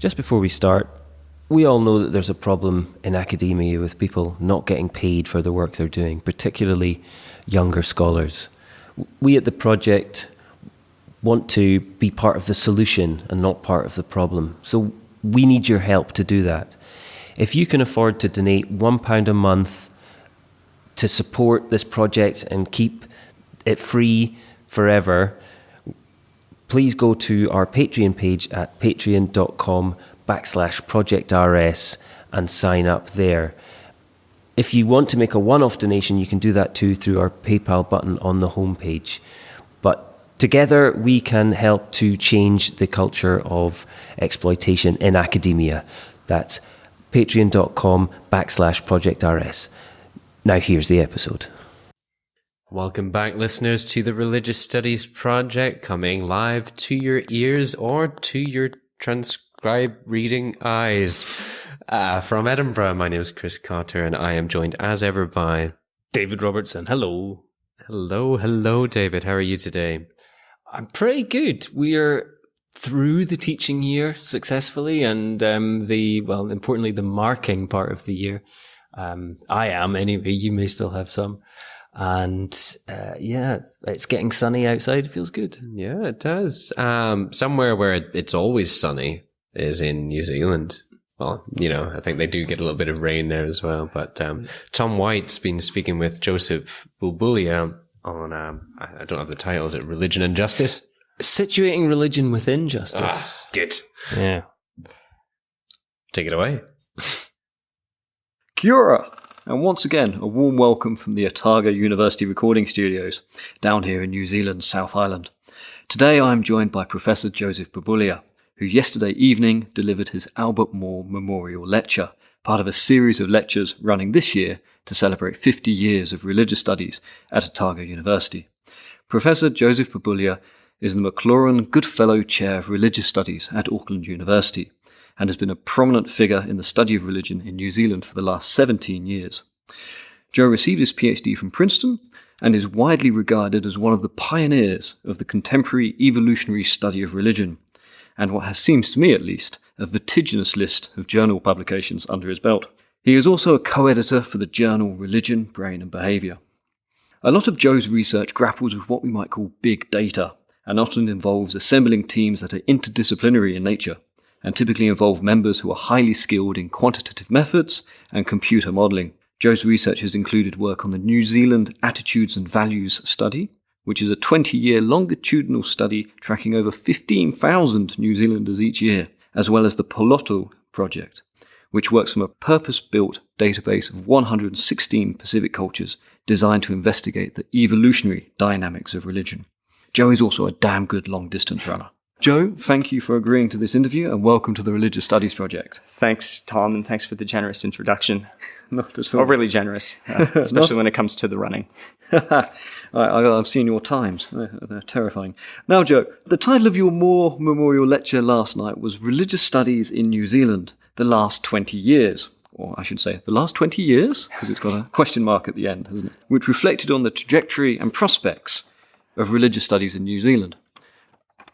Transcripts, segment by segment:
Just before we start, we all know that there's a problem in academia with people not getting paid for the work they're doing, particularly younger scholars. We at the project want to be part of the solution and not part of the problem. So we need your help to do that. If you can afford to donate £1 a month to support this project and keep it free forever, please go to our Patreon page at patreon.com/projectrs and sign up there. If you want to make a one-off donation, you can do that too through our PayPal button on the homepage. But together we can help to change the culture of exploitation in academia. That's patreon.com/projectrs. Now here's the episode. Welcome back, listeners, to the Religious Studies Project, coming live to your ears or to your transcribed reading eyes. From Edinburgh, my name is Chris Cotter, and I am joined as ever by David Robertson. Hello. Hello, David. How are you today? I'm pretty good. We are through the teaching year successfully, and importantly, the marking part of the year. I am anyway. You may still have some. And it's getting sunny outside. It feels good. Yeah, it does. Somewhere where it's always sunny is in New Zealand. Well, I think they do get a little bit of rain there as well. But Tom White's been speaking with Joseph Bulbulia on, I don't have the title, is it Religion and Justice? Situating Religion within Justice. Good. Yeah. Take it away. Kia ora, and once again, a warm welcome from the Otago University Recording Studios, down here in New Zealand's South Island. Today I am joined by Professor Joseph Bulbulia, who yesterday evening delivered his Albert Moore Memorial Lecture, part of a series of lectures running this year to celebrate 50 years of religious studies at Otago University. Professor Joseph Bulbulia is the Maclaurin Goodfellow Chair of Religious Studies at Auckland University, and has been a prominent figure in the study of religion in New Zealand for the last 17 years. Joe received his PhD from Princeton and is widely regarded as one of the pioneers of the contemporary evolutionary study of religion, and what has seems to me at least a vertiginous list of journal publications under his belt. He is also a co-editor for the journal Religion, Brain and Behaviour. A lot of Joe's research grapples with what we might call big data, and often involves assembling teams that are interdisciplinary in nature, and typically involve members who are highly skilled in quantitative methods and computer modelling. Joe's research has included work on the New Zealand Attitudes and Values Study, which is a 20-year longitudinal study tracking over 15,000 New Zealanders each year, as well as the Pelota Project, which works from a purpose-built database of 116 Pacific cultures designed to investigate the evolutionary dynamics of religion. Joe is also a damn good long-distance runner. Joe, thank you for agreeing to this interview and welcome to the Religious Studies Project. Thanks, Tom, and thanks for the generous introduction. Not at all. Overly generous, especially when it comes to the running. I've seen your times. They're terrifying. Now, Joe, the title of your Moore Memorial Lecture last night was Religious Studies in New Zealand, the Last 20 Years. Or I should say, the last 20 years, because it's got a question mark at the end, hasn't it? Which reflected on the trajectory and prospects of religious studies in New Zealand.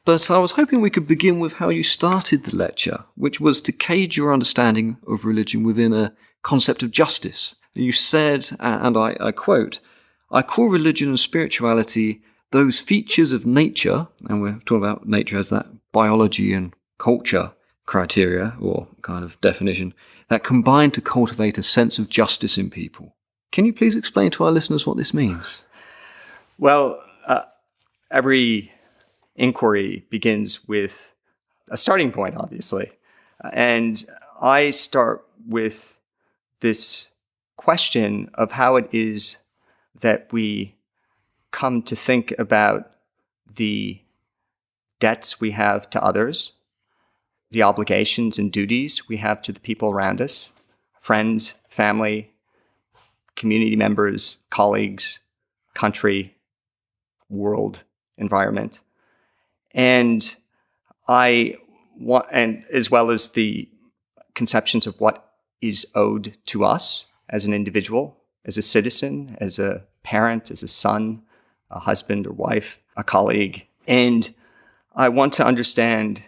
But I was hoping we could begin with how you started the lecture, which was to cage your understanding of religion within a concept of justice. You said, and I quote, "I call religion and spirituality those features of nature," and we're talking about nature as that biology and culture criteria or kind of definition, "that combine to cultivate a sense of justice in people." Can you please explain to our listeners what this means? Well, every inquiry begins with a starting point, obviously. And I start with this question of how it is that we come to think about the debts we have to others, the obligations and duties we have to the people around us, friends, family, community members, colleagues, country, world, environment. And as well as the conceptions of what is owed to us as an individual, as a citizen, as a parent, as a son, a husband or wife, a colleague. And I want to understand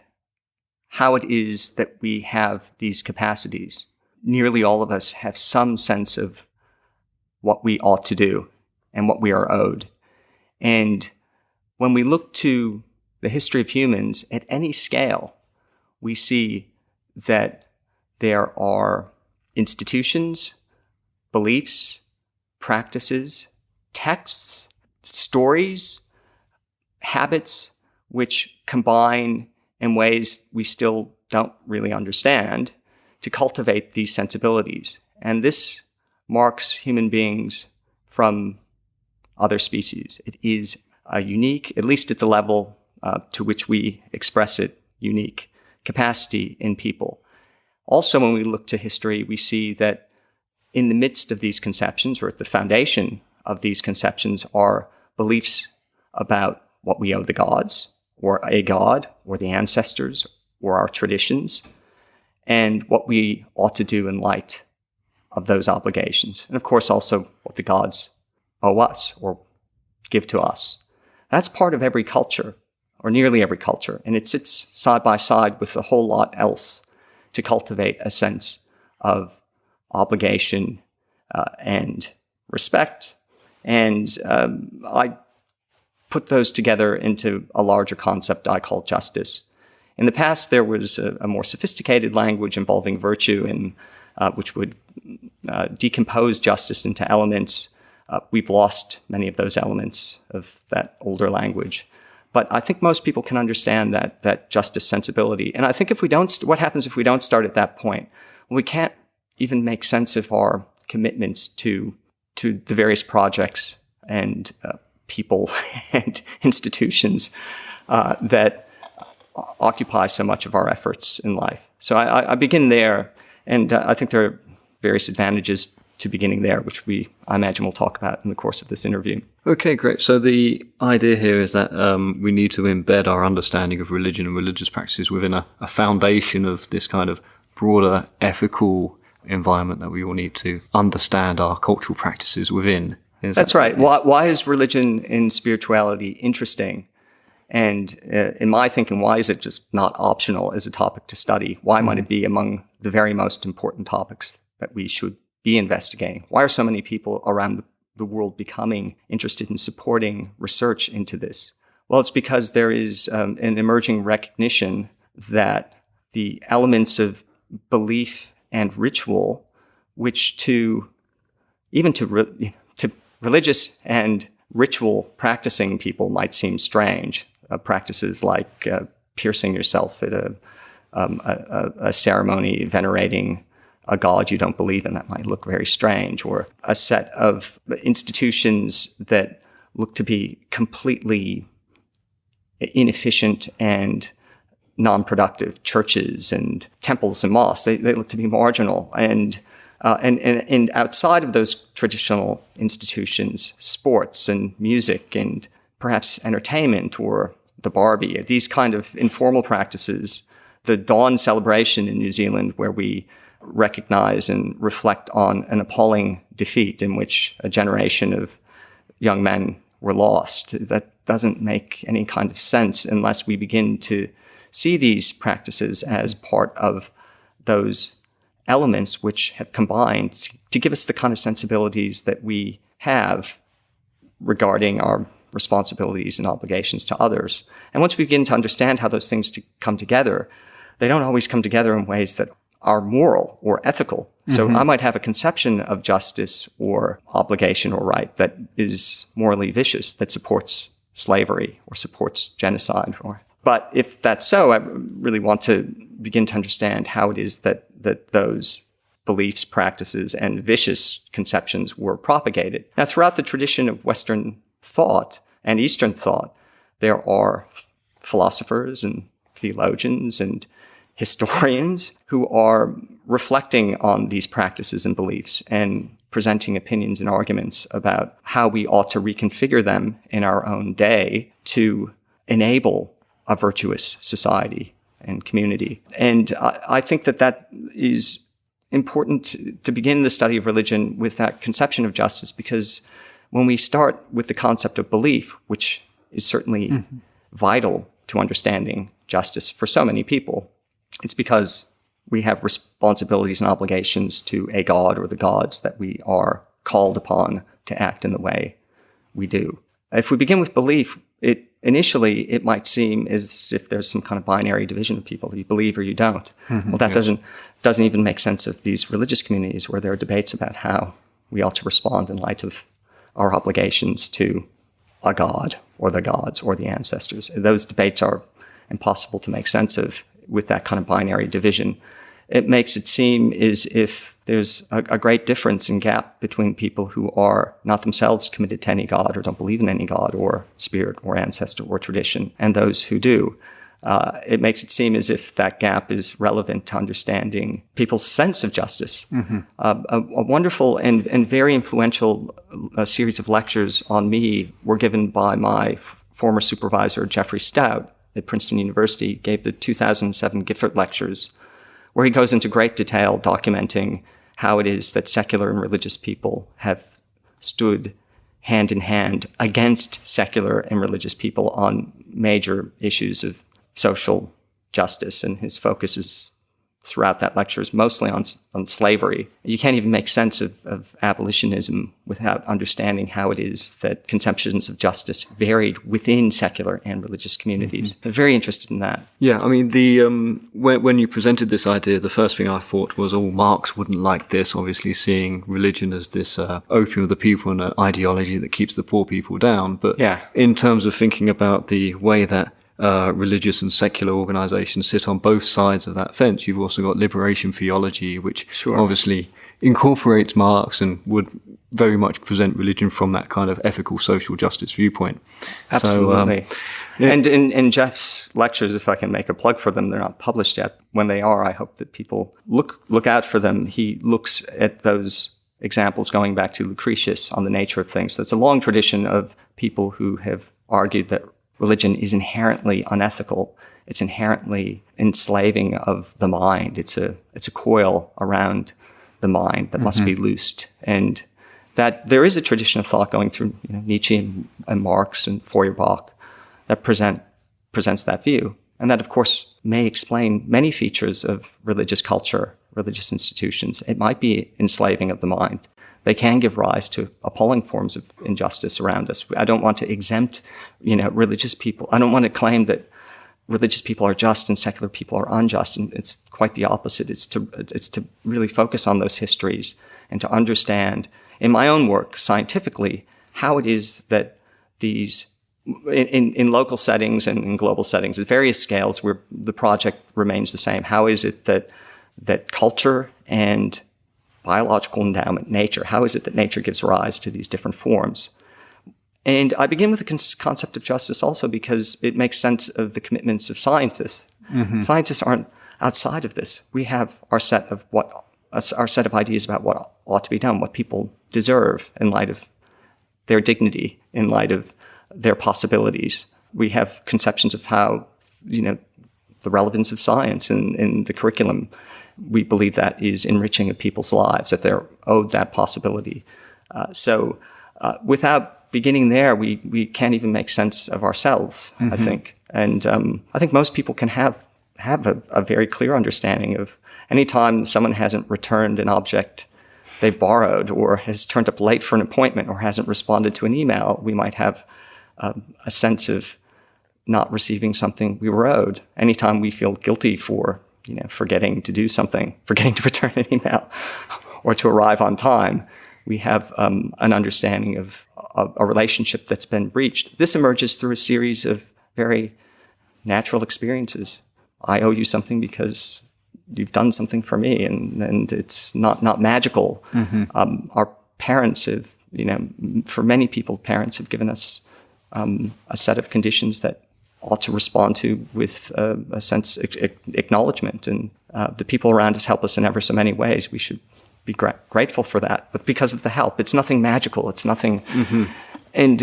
how it is that we have these capacities. Nearly all of us have some sense of what we ought to do and what we are owed. And when we look to the history of humans at any scale, we see that there are institutions, beliefs, practices, texts, stories, habits, which combine in ways we still don't really understand to cultivate these sensibilities. And this marks human beings from other species. It is a unique, at least at the level to which we express it, unique capacity in people. Also, when we look to history, we see that in the midst of these conceptions, or at the foundation of these conceptions, are beliefs about what we owe the gods, or a god, or the ancestors, or our traditions, and what we ought to do in light of those obligations. And of course, also what the gods owe us or give to us. That's part of every culture, or nearly every culture, and it sits side by side with a whole lot else to cultivate a sense of obligation and respect. And I put those together into a larger concept I call justice. In the past, there was a more sophisticated language involving virtue, and which would decompose justice into elements. We've lost many of those elements of that older language. But I think most people can understand that justice sensibility. And I think what happens if we don't start at that point? Well, we can't even make sense of our commitments to the various projects and people and institutions that occupy so much of our efforts in life. So I begin there, and I think there are various advantages to beginning there, which I imagine we'll talk about in the course of this interview. Okay, great. So the idea here is that we need to embed our understanding of religion and religious practices within a foundation of this kind of broader ethical environment that we all need to understand our cultural practices within. That's right. Why is religion and spirituality interesting? And in my thinking, why is it just not optional as a topic to study? Why might it be among the very most important topics that we should be investigating? Why are so many people around the world becoming interested in supporting research into this? Well, it's because there is an emerging recognition that the elements of belief and ritual, which to religious and ritual practicing people might seem strange. Practices like piercing yourself at a ceremony venerating a god you don't believe in, that might look very strange, or a set of institutions that look to be completely inefficient and non-productive, churches and temples and mosques, they look to be marginal. And outside of those traditional institutions, sports and music and perhaps entertainment or the Barbie, these kind of informal practices, the Dawn celebration in New Zealand, where we recognize and reflect on an appalling defeat in which a generation of young men were lost. That doesn't make any kind of sense unless we begin to see these practices as part of those elements which have combined to give us the kind of sensibilities that we have regarding our responsibilities and obligations to others. And once we begin to understand how those things come together, they don't always come together in ways that are moral or ethical. So I might have a conception of justice or obligation or right that is morally vicious, that supports slavery or supports genocide. But if that's so, I really want to begin to understand how it is that those beliefs, practices, and vicious conceptions were propagated. Now, throughout the tradition of Western thought and Eastern thought, there are philosophers and theologians and historians who are reflecting on these practices and beliefs and presenting opinions and arguments about how we ought to reconfigure them in our own day to enable a virtuous society and community. And I think that is important to begin the study of religion with that conception of justice, because when we start with the concept of belief, which is certainly vital to understanding justice for so many people, It's because we have responsibilities and obligations to a god or the gods that we are called upon to act in the way we do. If we begin with belief, initially it might seem as if there's some kind of binary division of people. You believe or you don't. Well, that doesn't even make sense of these religious communities where there are debates about how we ought to respond in light of our obligations to a god or the gods or the ancestors. Those debates are impossible to make sense of with that kind of binary division. It makes it seem as if there's a great difference in gap between people who are not themselves committed to any god or don't believe in any god or spirit or ancestor or tradition, and those who do. It makes it seem as if that gap is relevant to understanding people's sense of justice. A wonderful and very influential series of lectures on me were given by my former supervisor, Jeffrey Stout, at Princeton University, gave the 2007 Gifford Lectures, where he goes into great detail documenting how it is that secular and religious people have stood hand in hand against secular and religious people on major issues of social justice. And his focus is throughout that lecture is mostly on slavery. You can't even make sense of abolitionism without understanding how it is that conceptions of justice varied within secular and religious communities. I'm very interested in that. Yeah, I mean, when you presented this idea, the first thing I thought was, Marx wouldn't like this, obviously seeing religion as this opium of the people and an ideology that keeps the poor people down. But in terms of thinking about the way that religious and secular organizations sit on both sides of that fence, you've also got liberation theology, which obviously incorporates Marx and would very much present religion from that kind of ethical social justice viewpoint. Absolutely. And in Jeff's lectures, if I can make a plug for them, they're not published yet. When they are, I hope that people look out for them. He looks at those examples going back to Lucretius on the nature of things. There's a long tradition of people who have argued that religion is inherently unethical. It's inherently enslaving of the mind. It's a coil around the mind that must be loosed. And that there is a tradition of thought going through Nietzsche and Marx and Feuerbach that presents that view. And that, of course, may explain many features of religious culture, religious institutions. It might be enslaving of the mind. They can give rise to appalling forms of injustice around us. I don't want to exempt, religious people. I don't want to claim that religious people are just and secular people are unjust. And it's quite the opposite. It's to really focus on those histories and to understand, in my own work, scientifically, how it is that these, in local settings and in global settings, at various scales, where the project remains the same. How is it that culture and biological endowment, nature, how is it that nature gives rise to these different forms? And I begin with the concept of justice also because it makes sense of the commitments of scientists. Scientists aren't outside of this. We have our set of ideas about what ought to be done, what people deserve in light of their dignity, in light of their possibilities. We have conceptions of how, the relevance of science in the curriculum. We believe that is enriching of people's lives, that they're owed that possibility. So without beginning there, we can't even make sense of ourselves, I think. And I think most people can have a very clear understanding of any time someone hasn't returned an object they borrowed or has turned up late for an appointment or hasn't responded to an email, we might have a sense of not receiving something we were owed. Anytime we feel guilty for forgetting to do something, forgetting to return an email or to arrive on time, we have an understanding of a relationship that's been breached. This emerges through a series of very natural experiences. I owe you something because you've done something for me, and it's not magical. Our parents have, for many people, parents have given us a set of conditions that ought to respond to with a sense of acknowledgement. And the people around us help us in ever so many ways. We should be grateful for that. But because of the help, it's nothing magical. It's nothing. And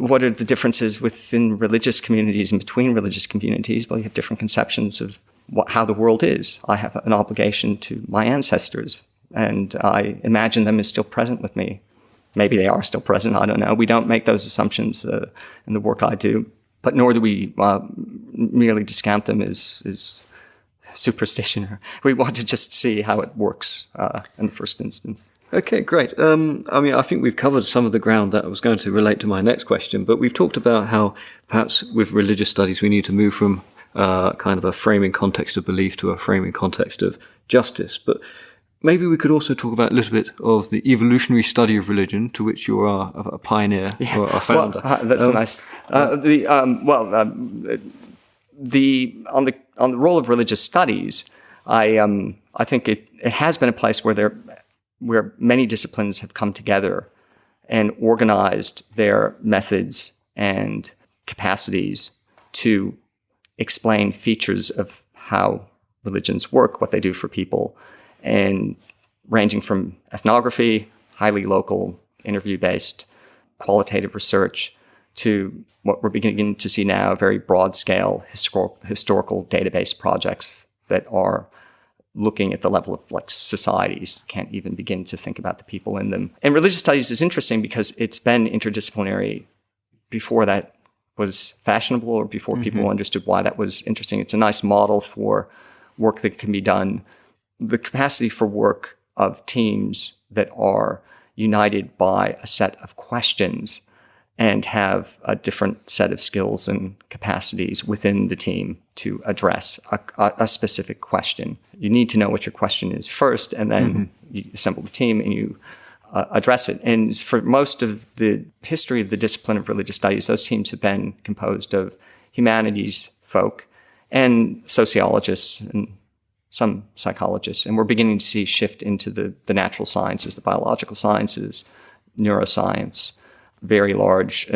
what are the differences within religious communities and between religious communities? Well, you have different conceptions of how the world is. I have an obligation to my ancestors, and I imagine them as still present with me. Maybe they are still present. I don't know. We don't make those assumptions in the work I do. But nor do we merely discount them as superstition. We want to just see how it works in the first instance. Okay, great. I think we've covered some of the ground that was going to relate to my next question, but we've talked about how perhaps with religious studies we need to move from kind of a framing context of belief to a framing context of justice. But maybe we could also talk about a little bit of the evolutionary study of religion, to which you are a pioneer or a founder. Well, that's nice. On the role of religious studies, I think it has been a place where many disciplines have come together and organized their methods and capacities to explain features of how religions work, what they do for people, and ranging from ethnography, highly local, interview-based, qualitative research, to what we're beginning to see now, very broad-scale historical database projects that are looking at the level of like societies, can't even begin to think about the people in them. And religious studies is interesting because it's been interdisciplinary before that was fashionable or before people understood why that was interesting. It's a nice model for work that can be done. The capacity for work of teams that are united by a set of questions and have a different set of skills and capacities within the team to address a specific question. You need to know what your question is first, and then you assemble the team and you address it. And for most of the history of the discipline of religious studies, those teams have been composed of humanities folk and sociologists and some psychologists. And we're beginning to see a shift into the natural sciences, the biological sciences, neuroscience, very large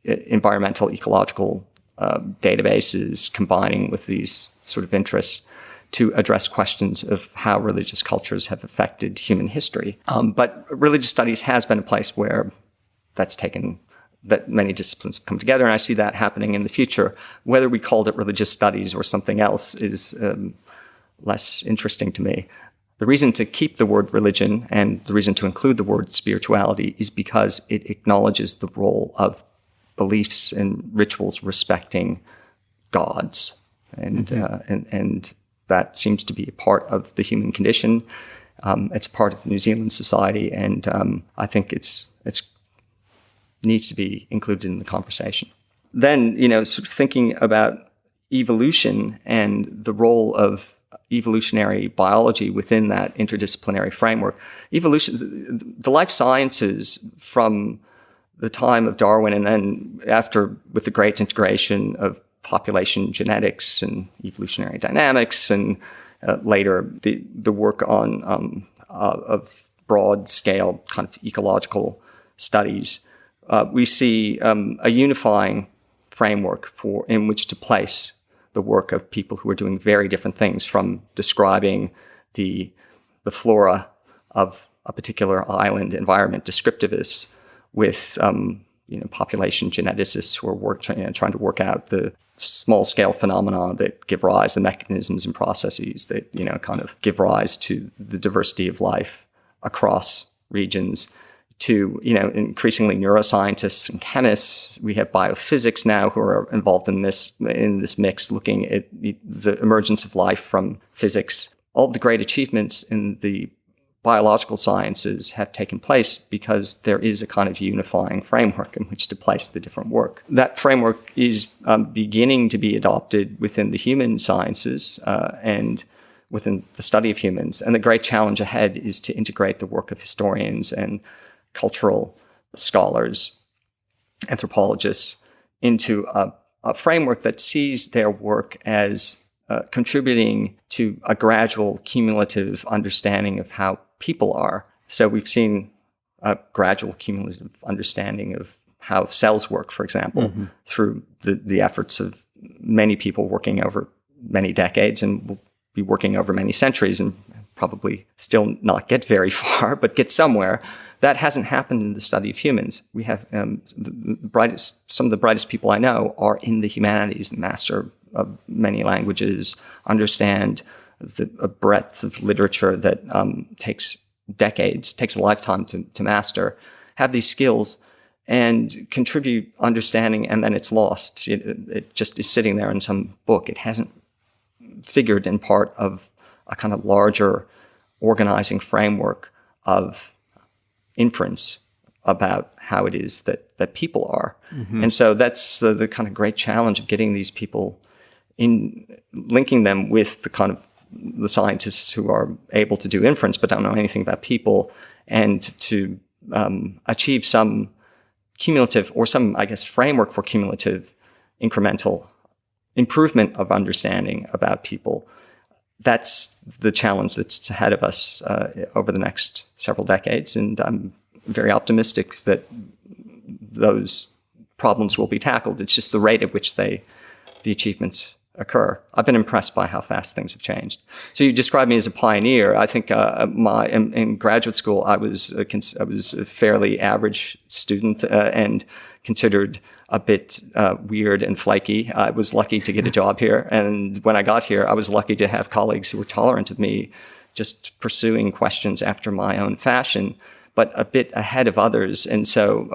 environmental, ecological databases combining with these sort of interests to address questions of how religious cultures have affected human history. But religious studies has been a place where that many disciplines have come together, and I see that happening in the future. Whether we called it religious studies or something else is less interesting to me. The reason to keep the word religion and the reason to include the word spirituality is because it acknowledges the role of beliefs and rituals respecting gods. And that seems to be a part of the human condition. It's part of New Zealand society, and I think it's needs to be included in the conversation. Then, sort of thinking about evolution and the role of evolutionary biology within that interdisciplinary framework. Evolution, the life sciences from the time of Darwin and then after with the great integration of population genetics and evolutionary dynamics and later the work on of broad scale kind of ecological studies, we see a unifying framework in which to place the work of people who are doing very different things, from describing the flora of a particular island environment, descriptivists, with population geneticists who are trying to work out the small-scale phenomena that give rise, the mechanisms and processes that kind of give rise to the diversity of life across regions, to increasingly neuroscientists and chemists. We have biophysics now who are involved in this mix, looking at the emergence of life from physics. All the great achievements in the biological sciences have taken place because there is a kind of unifying framework in which to place the different work. That framework is beginning to be adopted within the human sciences and within the study of humans. And the great challenge ahead is to integrate the work of historians and cultural scholars, anthropologists, into a framework that sees their work as contributing to a gradual cumulative understanding of how people are. So we've seen a gradual cumulative understanding of how cells work, for example, through the efforts of many people working over many decades, and will be working over many centuries and probably still not get very far, but get somewhere. That hasn't happened in the study of humans. We have some of the brightest people I know are in the humanities, the master of many languages, understand a breadth of literature that takes decades, takes a lifetime to master, have these skills and contribute understanding, and then it's lost. It just is sitting there in some book. It hasn't figured in part of a kind of larger organizing framework of inference about how it is that people are. And so that's the kind of great challenge of getting these people in, linking them with the kind of the scientists who are able to do inference but don't know anything about people, and to achieve some cumulative, or some, I guess, framework for cumulative incremental improvement of understanding about people. That's the challenge that's ahead of us over the next several decades, and I'm very optimistic that those problems will be tackled. It's just the rate at which the achievements occur. I've been impressed by how fast things have changed. So you described me as a pioneer. I think in graduate school I was a fairly average student and considered a bit weird and flaky. I was lucky to get a job here, and when I got here, I was lucky to have colleagues who were tolerant of me just pursuing questions after my own fashion, but a bit ahead of others. And so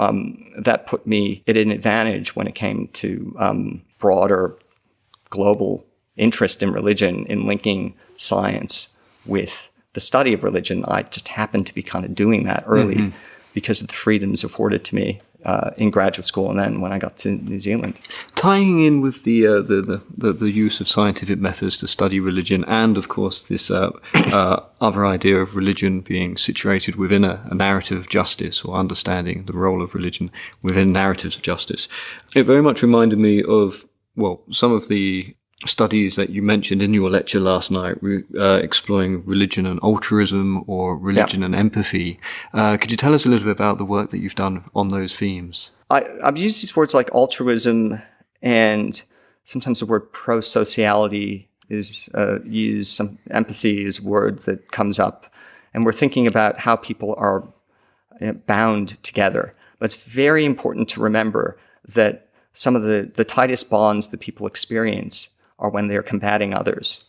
that put me at an advantage when it came to broader global interest in religion, in linking science with the study of religion. I just happened to be kind of doing that early because of the freedoms afforded to me in graduate school, and then when I got to New Zealand. Tying in with the use of scientific methods to study religion, and of course this other idea of religion being situated within a narrative of justice, or understanding the role of religion within narratives of justice, it very much reminded me of, well, some of the studies that you mentioned in your lecture last night, exploring religion and altruism, or religion and empathy. Could you tell us a little bit about the work that you've done on those themes? I've used these words like altruism, and sometimes the word pro-sociality is used. Some empathy is a word that comes up, and we're thinking about how people are bound together. But it's very important to remember that some of the tightest bonds that people experience are when they're combating others.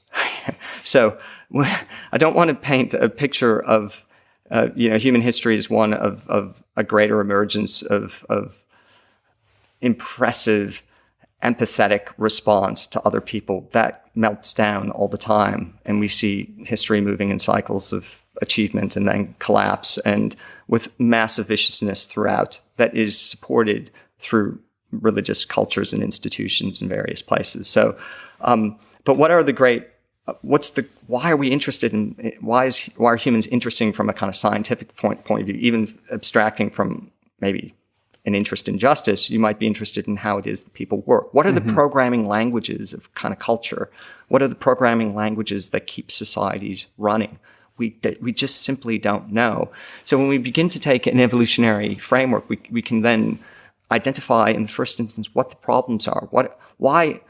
So I don't want to paint a picture of, human history as one of a greater emergence of impressive, empathetic response to other people. That melts down all the time, and we see history moving in cycles of achievement and then collapse, and with massive viciousness throughout that is supported through religious cultures and institutions in various places. So, but what are the great? Why are we interested in? Why are humans interesting from a kind of scientific point of view? Even abstracting from maybe an interest in justice, you might be interested in how it is that people work. What are the programming languages of kind of culture? What are the programming languages that keep societies running? We just simply don't know. So when we begin to take an evolutionary framework, we can then identify in the first instance what the problems are. Why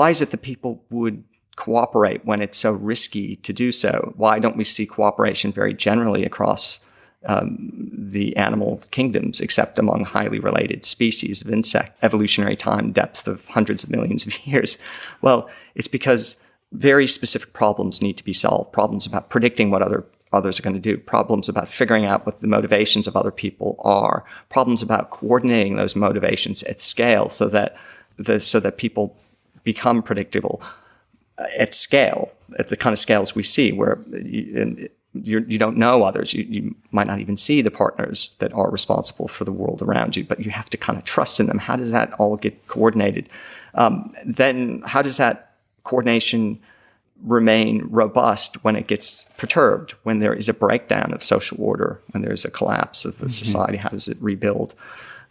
is it that people would cooperate when it's so risky to do so? Why don't we see cooperation very generally across the animal kingdoms, except among highly related species of insect, evolutionary time depth of hundreds of millions of years? Well, it's because very specific problems need to be solved. Problems about predicting what others are going to do, problems about figuring out what the motivations of other people are, problems about coordinating those motivations at scale so that people become predictable at scale, at the kind of scales we see, where you don't know others. You might not even see the partners that are responsible for the world around you, but you have to kind of trust in them. How does that all get coordinated? Then how does that coordination remain robust when it gets perturbed, when there is a breakdown of social order, when there's a collapse of a society? How does it rebuild?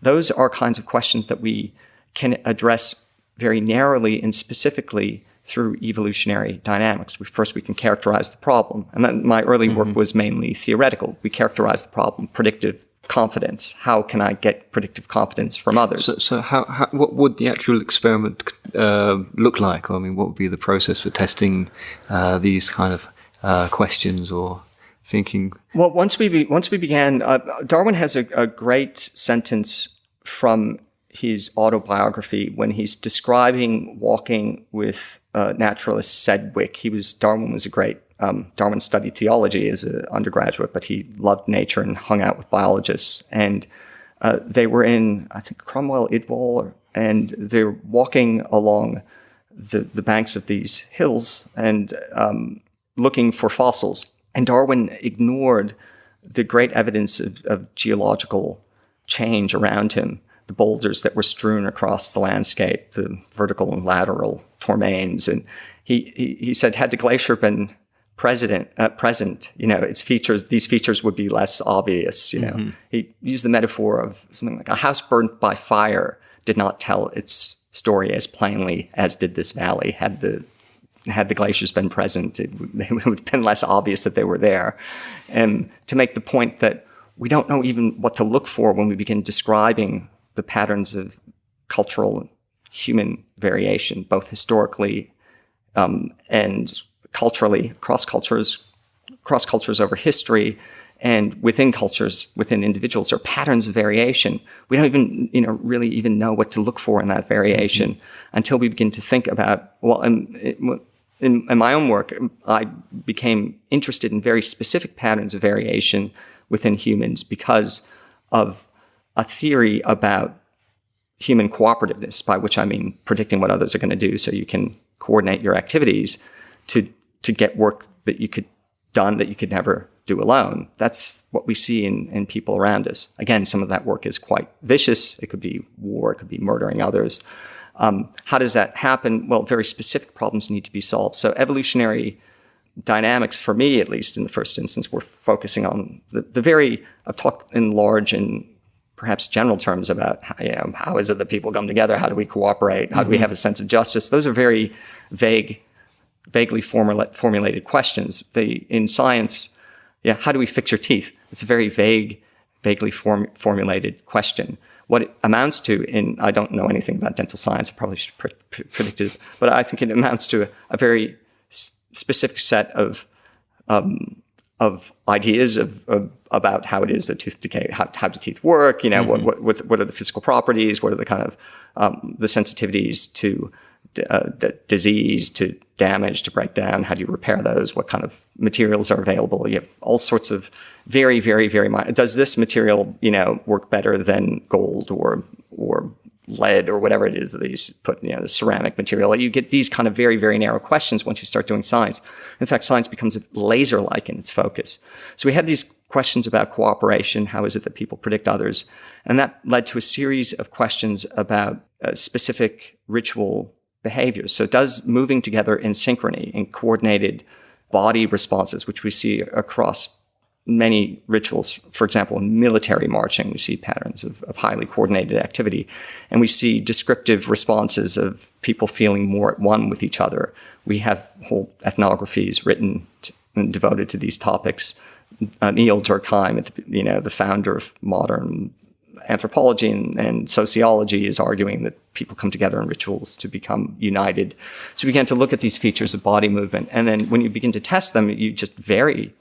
Those are kinds of questions that we can address very narrowly and specifically through evolutionary dynamics. First, we can characterize the problem. And then my early work was mainly theoretical. We characterize the problem, predictive confidence. How can I get predictive confidence from others? So what would the actual experiment look like? I mean, what would be the process for testing these kind of questions or thinking? Well, once we began, Darwin has a great sentence from his autobiography when he's describing walking with naturalist Sedgwick. Darwin was a great. Darwin studied theology as an undergraduate, but he loved nature and hung out with biologists. And they were in, I think, Cromwell Idwal, and they're walking along the banks of these hills and looking for fossils. And Darwin ignored the great evidence of geological change around him, the boulders that were strewn across the landscape, the vertical and lateral tormains. And he said, had the glacier been present, its features, these features would be less obvious. He used the metaphor of something like a house burnt by fire did not tell its story as plainly as did this valley. Had the glaciers been present, it would have been less obvious that they were there. And to make the point that we don't know even what to look for when we begin describing the patterns of cultural and human variation, both historically and culturally, cross cultures over history, and within cultures, within individuals, there are patterns of variation. We don't even, really even know what to look for in that variation until we begin to think about, in my own work, I became interested in very specific patterns of variation within humans because of a theory about human cooperativeness, by which I mean predicting what others are going to do so you can coordinate your activities to get work that you could never do alone. That's what we see in people around us. Again, some of that work is quite vicious. It could be war, it could be murdering others. How does that happen? Well, very specific problems need to be solved. So evolutionary dynamics, for me at least in the first instance, we're focusing on I've talked in large and perhaps general terms about how is it that people come together? How do we cooperate? How do we have a sense of justice? Those are very vaguely formulated questions. In science, how do we fix your teeth? It's a very vaguely formulated question. What it amounts to, I don't know anything about dental science, I probably should predict it, but I think it amounts to a very specific set of ideas about how it is that tooth decay, how do teeth work, what are the physical properties, what are the kind of the sensitivities to disease, to damage, to breakdown, how do you repair those, what kind of materials are available. You have all sorts of very, very, very minor. Does this material, work better than gold or lead or whatever it is that they used to put, the ceramic material? You get these kind of very, very narrow questions once you start doing science. In fact, science becomes laser-like in its focus. So we had these questions about cooperation. How is it that people predict others? And that led to a series of questions about specific ritual behaviors. So does moving together in synchrony, in coordinated body responses, which we see across many rituals, for example, in military marching, we see patterns of highly coordinated activity. And we see descriptive responses of people feeling more at one with each other. We have whole ethnographies written and devoted to these topics. Neil Durkheim, the founder of modern anthropology and sociology, is arguing that people come together in rituals to become united. So we began to look at these features of body movement. And then when you begin to test them, you just vary.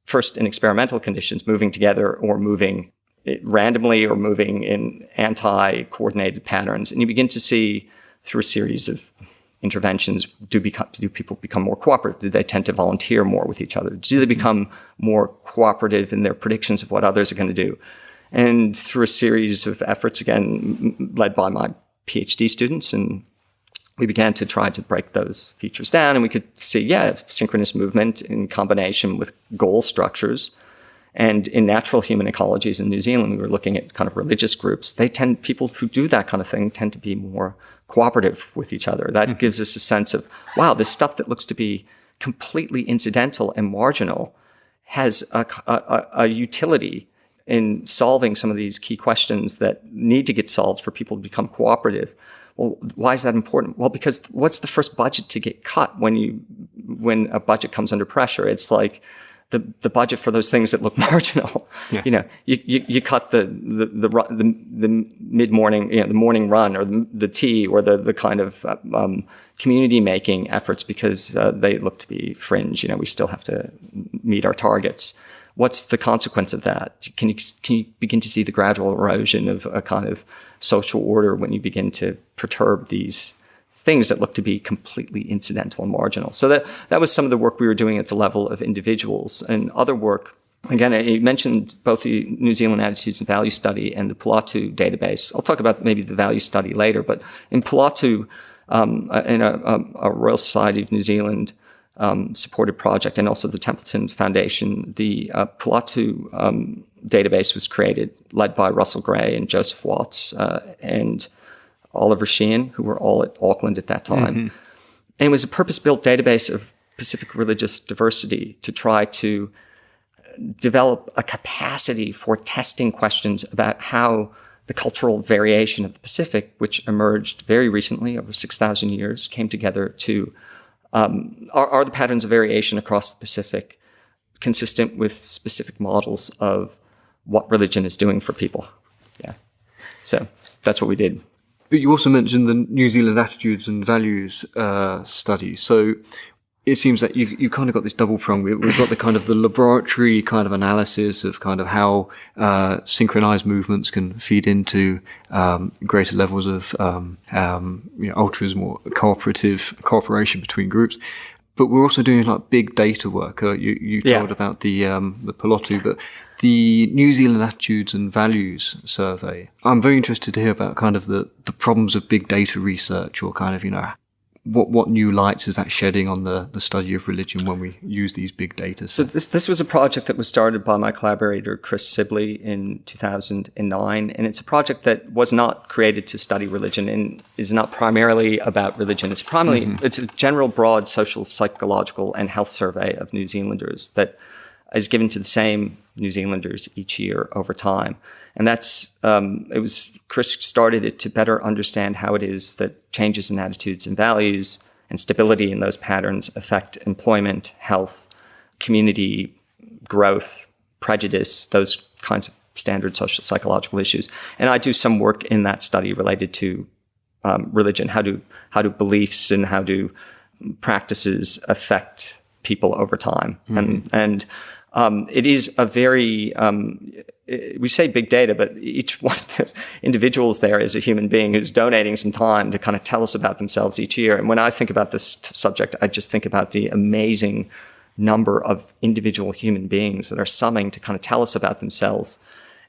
First, in experimental conditions, moving together or moving randomly or moving in anti-coordinated patterns. And you begin to see, through a series of interventions, do people become more cooperative? Do they tend to volunteer more with each other? Do they become more cooperative in their predictions of what others are going to do? And through a series of efforts, again, led by my PhD students, and we began to try to break those features down, and we could see, synchronous movement in combination with goal structures. And in natural human ecologies in New Zealand, we were looking at kind of religious groups. People who do that kind of thing tend to be more cooperative with each other. That gives us a sense of, wow, this stuff that looks to be completely incidental and marginal has a utility in solving some of these key questions that need to get solved for people to become cooperative. Well, why is that important? Well, because what's the first budget to get cut when a budget comes under pressure? It's like the budget for those things that look marginal. Yeah. You cut the mid-morning, the morning run, or the tea, or the kind of community making efforts because they look to be fringe. We still have to meet our targets. What's the consequence of that? Can you begin to see the gradual erosion of a kind of social order when you begin to perturb these things that look to be completely incidental and marginal? So that was some of the work we were doing at the level of individuals. And other work, again, I mentioned both the New Zealand Attitudes and Value Study and the Pelota Database. I'll talk about maybe the value study later, but in Pelota, in a Royal Society of New Zealand supported project, and also the Templeton Foundation, the Pelota Database was created, led by Russell Gray and Joseph Watts and Oliver Sheehan, who were all at Auckland at that time. And it was a purpose-built database of Pacific religious diversity to try to develop a capacity for testing questions about how the cultural variation of the Pacific, which emerged very recently over 6,000 years, came together to are the patterns of variation across the Pacific consistent with specific models of what religion is doing for people. Yeah. So that's what we did. But you also mentioned the New Zealand attitudes and values study. So it seems that you've kind of got this double prong. We've got the kind of the laboratory kind of analysis of kind of how synchronized movements can feed into greater levels of altruism or cooperation between groups. But we're also doing like big data work. You told about the Pelota, but the New Zealand Attitudes and Values Survey. I'm very interested to hear about kind of the problems of big data research, or kind of, what new lights is that shedding on the study of religion when we use these big data sets? So this was a project that was started by my collaborator, Chris Sibley, in 2009. And it's a project that was not created to study religion and is not primarily about religion. It's it's a general, broad social, psychological, and health survey of New Zealanders that is given to the same New Zealanders each year over time. And that's, Chris started it to better understand how it is that changes in attitudes and values and stability in those patterns affect employment, health, community, growth, prejudice, those kinds of standard social psychological issues. And I do some work in that study related to religion. How do beliefs and how do practices affect people over time? And it is a very, we say big data, but each one of the individuals there is a human being who's donating some time to kind of tell us about themselves each year. And when I think about this subject, I just think about the amazing number of individual human beings that are summing to kind of tell us about themselves.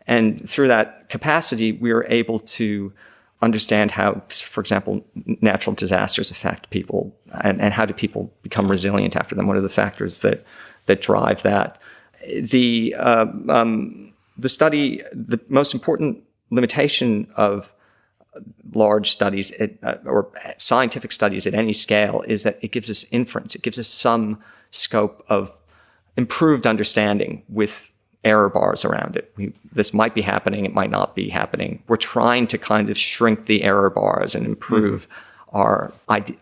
And through that capacity, we are able to understand how, for example, natural disasters affect people, and how do people become resilient after them? What are the factors that drive that? The study, the most important limitation of large studies or scientific studies at any scale is that it gives us inference. It gives us some scope of improved understanding with error bars around it. This might be happening. It might not be happening. We're trying to kind of shrink the error bars and improve our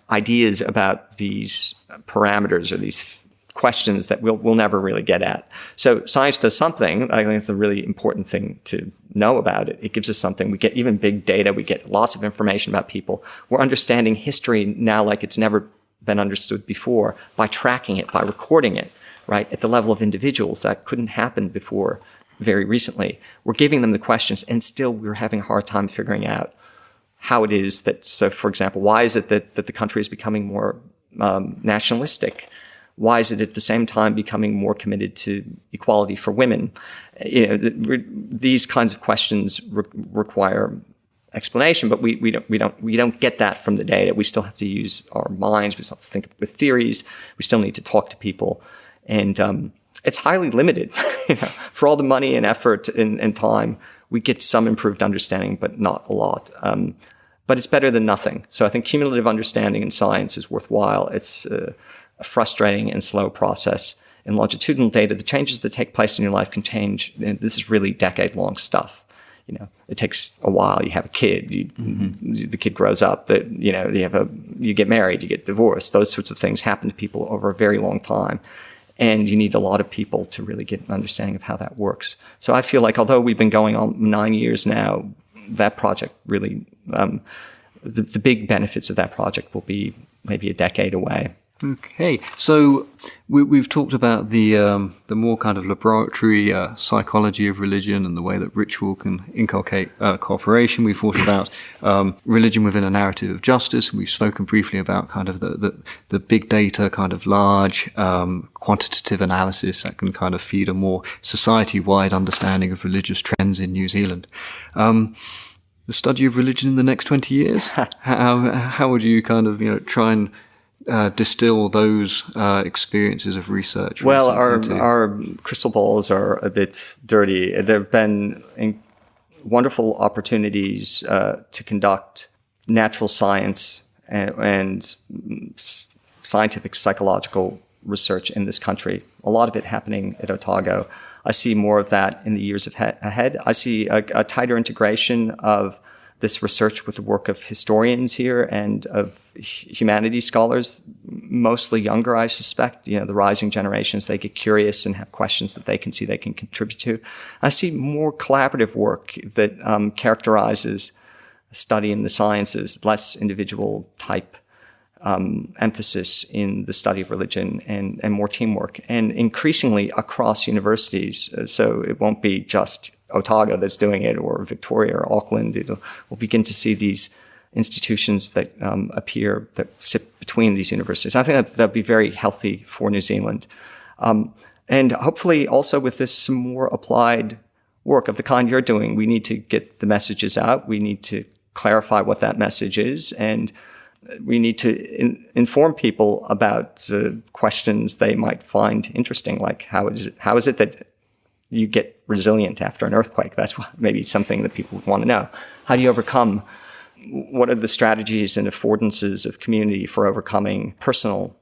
ideas about these parameters or these questions that we'll never really get at. So science does something. I think it's a really important thing to know about it. It gives us something. We get even big data. We get lots of information about people. We're understanding history now like it's never been understood before by tracking it, by recording it, right? At the level of individuals, that couldn't happen before very recently. We're giving them the questions, and still we're having a hard time figuring out how it is that, so for example, why is it that the country is becoming more nationalistic? Why is it at the same time becoming more committed to equality for women? These kinds of questions require explanation, but we don't get that from the data. We still have to use our minds. We still have to think with theories. We still need to talk to people, and it's highly limited. For all the money and effort and time, we get some improved understanding, but not a lot. But it's better than nothing. So I think cumulative understanding in science is worthwhile. It's a frustrating and slow process. In longitudinal data, the changes that take place in your life can change. And this is really decade-long stuff. It takes a while. You have a kid. The kid grows up. You get married. You get divorced. Those sorts of things happen to people over a very long time. And you need a lot of people to really get an understanding of how that works. So I feel like although we've been going on 9 years now, that project really, the big benefits of that project will be maybe a decade away. Okay, so we've talked about the more kind of laboratory psychology of religion and the way that ritual can inculcate cooperation. We've thought about religion within a narrative of justice, and we've spoken briefly about kind of the big data, kind of large quantitative analysis that can kind of feed a more society-wide understanding of religious trends in New Zealand. the study of religion in the next 20 years? How would you kind of, try and distill those experiences of research? Well, our crystal balls are a bit dirty. There have been wonderful opportunities to conduct natural science and scientific psychological research in this country. A lot of it happening at Otago. I see more of that in the years ahead. I see a tighter integration of this research with the work of historians here and of humanities scholars, mostly younger, I suspect. The rising generations, they get curious and have questions that they can see they can contribute to. I see more collaborative work that characterizes study in the sciences, less individual type emphasis in the study of religion and more teamwork, and increasingly across universities. So it won't be just Otago that's doing it, or Victoria or Auckland. We'll begin to see these institutions that appear, that sit between these universities. I think that'd be very healthy for New Zealand. And hopefully also with this, some more applied work of the kind you're doing. We need to get the messages out. We need to clarify what that message is, and we need to inform people about questions they might find interesting, like how is it that you get resilient after an earthquake? That's maybe something that people would want to know. How do you overcome? What are the strategies and affordances of community for overcoming personal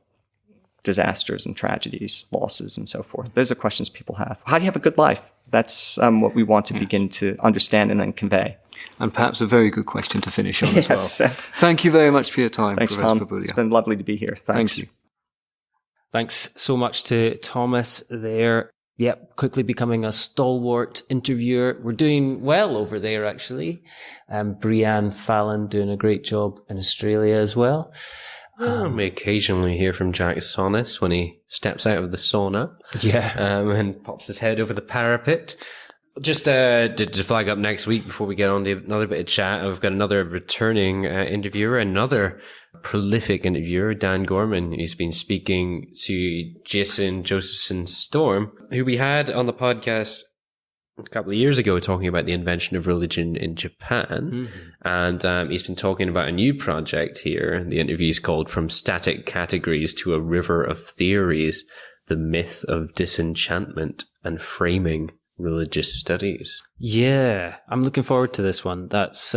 disasters and tragedies, losses, and so forth? Those are questions people have. How do you have a good life? That's what we want to begin to understand and then convey. And perhaps a very good question to finish on as Yes. well. Thank you very much for your time, Thanks, Professor Tom. Bulbulia. It's been lovely to be here. Thanks. Thank you. Thanks so much to Thomas there. Yep, quickly becoming a stalwart interviewer. We're doing well over there, actually. Brianne Fallon doing a great job in Australia as well. We occasionally hear from Jack Sonis when he steps out of the sauna. Yeah. And pops his head over the parapet. Just to flag up next week before we get on to another bit of chat, I've got another returning interviewer, another prolific interviewer, Dan Gorman. He's been speaking to Jason Josephson Storm, who we had on the podcast a couple of years ago talking about the invention of religion in Japan. Mm-hmm. And he's been talking about a new project here. The interview is called From Static Categories to a River of Theories, the Myth of Disenchantment and Framing Religious Studies. Yeah, I'm looking forward to this one. That's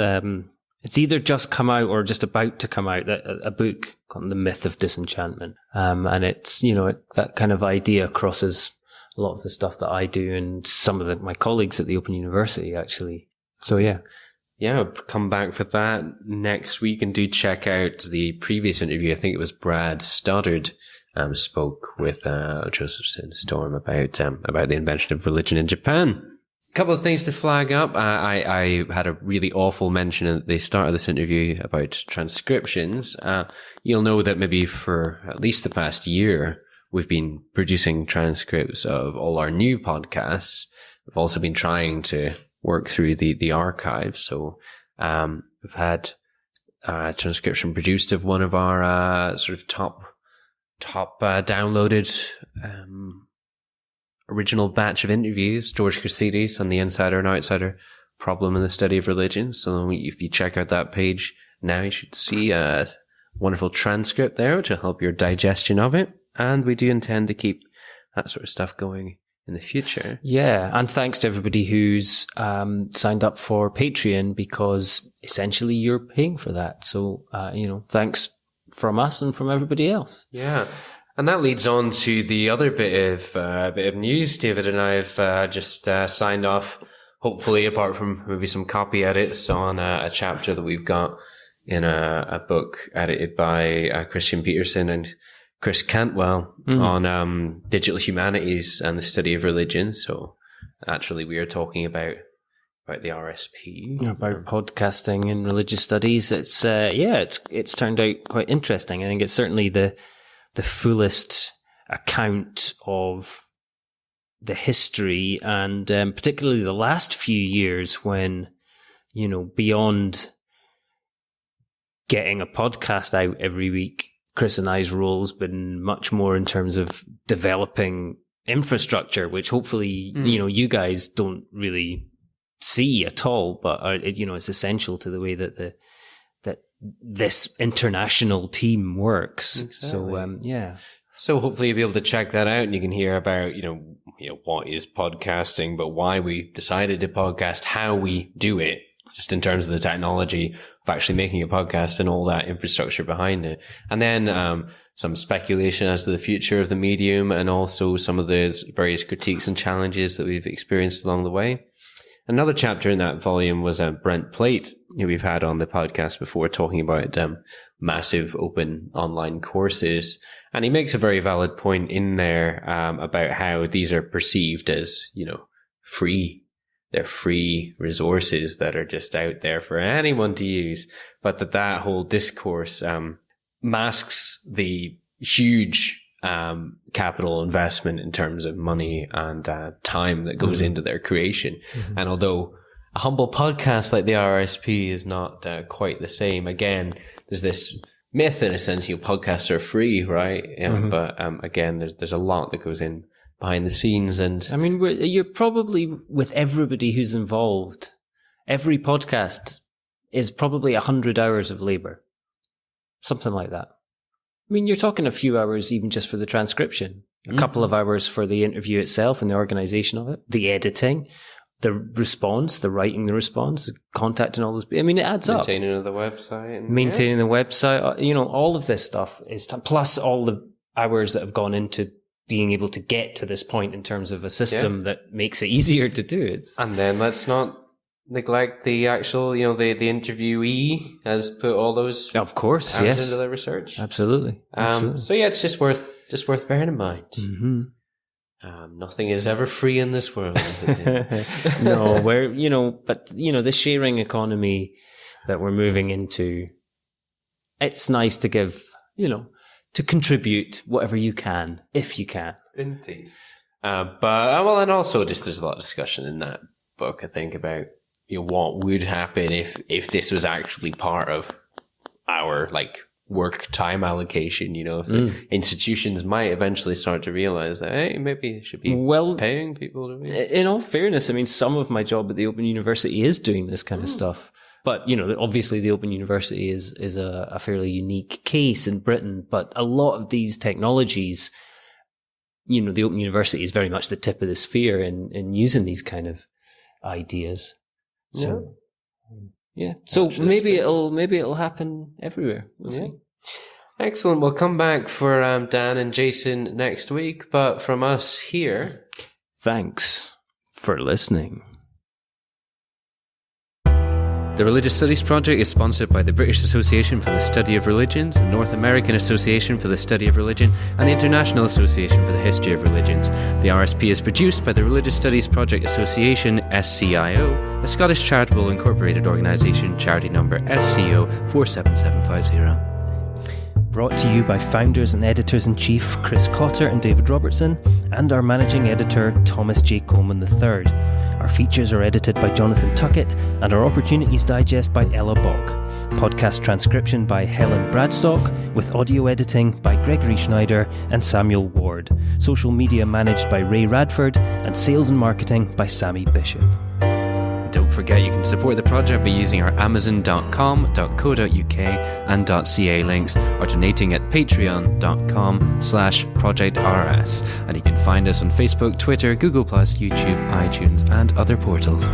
it's either just come out or just about to come out, a book called The Myth of Disenchantment. And it's, that kind of idea crosses a lot of the stuff that I do and some of my colleagues at the Open University, actually. So, yeah. Yeah, I'll come back for that next week, and do check out the previous interview. I think it was Brad Stoddard spoke with Joseph Storm about the invention of religion in Japan. A couple of things to flag up. I had a really awful mention at the start of this interview about transcriptions. You'll know that maybe for at least the past year, we've been producing transcripts of all our new podcasts. We've also been trying to work through the archive. So we've had a transcription produced of one of our sort of top downloaded original batch of interviews, George Chryslides on the Insider and Outsider Problem in the Study of Religion. So if you check out that page now, you should see a wonderful transcript there, which will help your digestion of it. And we do intend to keep that sort of stuff going in the future. Yeah, and thanks to everybody who's signed up for Patreon, because essentially you're paying for that. So, thanks from us and from everybody else. Yeah. And that leads on to the other bit of news. David and I have just signed off, hopefully, apart from maybe some copy edits, on a chapter that we've got in a book edited by Christian Peterson and Chris Cantwell on digital humanities and the study of religion. So actually we are talking about the RSP. About podcasting and religious studies. It's turned out quite interesting. I think it's certainly the fullest account of the history, and particularly the last few years when, beyond getting a podcast out every week, Chris and I's role's been much more in terms of developing infrastructure, which hopefully, you guys don't really see at all, but it's essential to the way that that this international team works. Exactly. So yeah. So hopefully you'll be able to check that out, and you can hear about, what is podcasting, but why we decided to podcast, how we do it, just in terms of the technology of actually making a podcast and all that infrastructure behind it. And then some speculation as to the future of the medium, and also some of the various critiques and challenges that we've experienced along the way. Another chapter in that volume was Brent Plate, who we've had on the podcast before, talking about massive open online courses. And he makes a very valid point in there about how these are perceived as, free. They're free resources that are just out there for anyone to use. But that whole discourse masks the huge capital investment in terms of money and time that goes into their creation. Mm-hmm. And although a humble podcast like the RSP is not quite the same, again, there's this myth in a sense, podcasts are free, right? But again, there's a lot that goes in behind the scenes. And I mean, you're probably, with everybody who's involved, every podcast is probably 100 hours of labor, something like that. I mean, you're talking a few hours even just for the transcription, a couple of hours for the interview itself and the organization of it, the editing, the response, the writing the response, the contacting all those. I mean, it adds up. Maintaining the website. Maintaining the website, all of this stuff is plus all the hours that have gone into being able to get to this point in terms of a system that makes it easier to do. And then let's not neglect the actual, the interviewee has put all those of course, hours yes, into their research. Absolutely. So yeah, it's just worth bearing in mind. Mm-hmm. Nothing is ever free in this world, is it? No, the sharing economy that we're moving into, it's nice to give, to contribute whatever you can, if you can. Indeed. And also just there's a lot of discussion in that book, I think, about what would happen if this was actually part of our work time allocation. If institutions might eventually start to realize that, hey, maybe it should be paying people to be. In all fairness, I mean, some of my job at the Open University is doing this kind of stuff. But, obviously the Open University is a fairly unique case in Britain. But a lot of these technologies, the Open University is very much the tip of the spear in using these kind of ideas. So, yeah. So maybe it'll happen everywhere. We'll see. Excellent. We'll come back for Dan and Jason next week. But from us here, thanks for listening. The Religious Studies Project is sponsored by the British Association for the Study of Religions, the North American Association for the Study of Religion, and the International Association for the History of Religions. The RSP is produced by the Religious Studies Project Association, SCIO, a Scottish charitable incorporated organisation, charity number SCO 47750. Brought to you by founders and editors-in-chief Chris Cotter and David Robertson, and our managing editor Thomas J. Coleman III. Our features are edited by Jonathan Tuckett, and our Opportunities Digest by Ella Bock. Podcast transcription by Helen Bradstock, with audio editing by Gregory Schneider and Samuel Ward. Social media managed by Ray Radford, and sales and marketing by Sammy Bishop. Don't forget you can support the project by using our amazon.com.co.uk and .ca links, or donating at patreon.com/projectrs. And you can find us on Facebook, Twitter, Google+, YouTube, iTunes and other portals.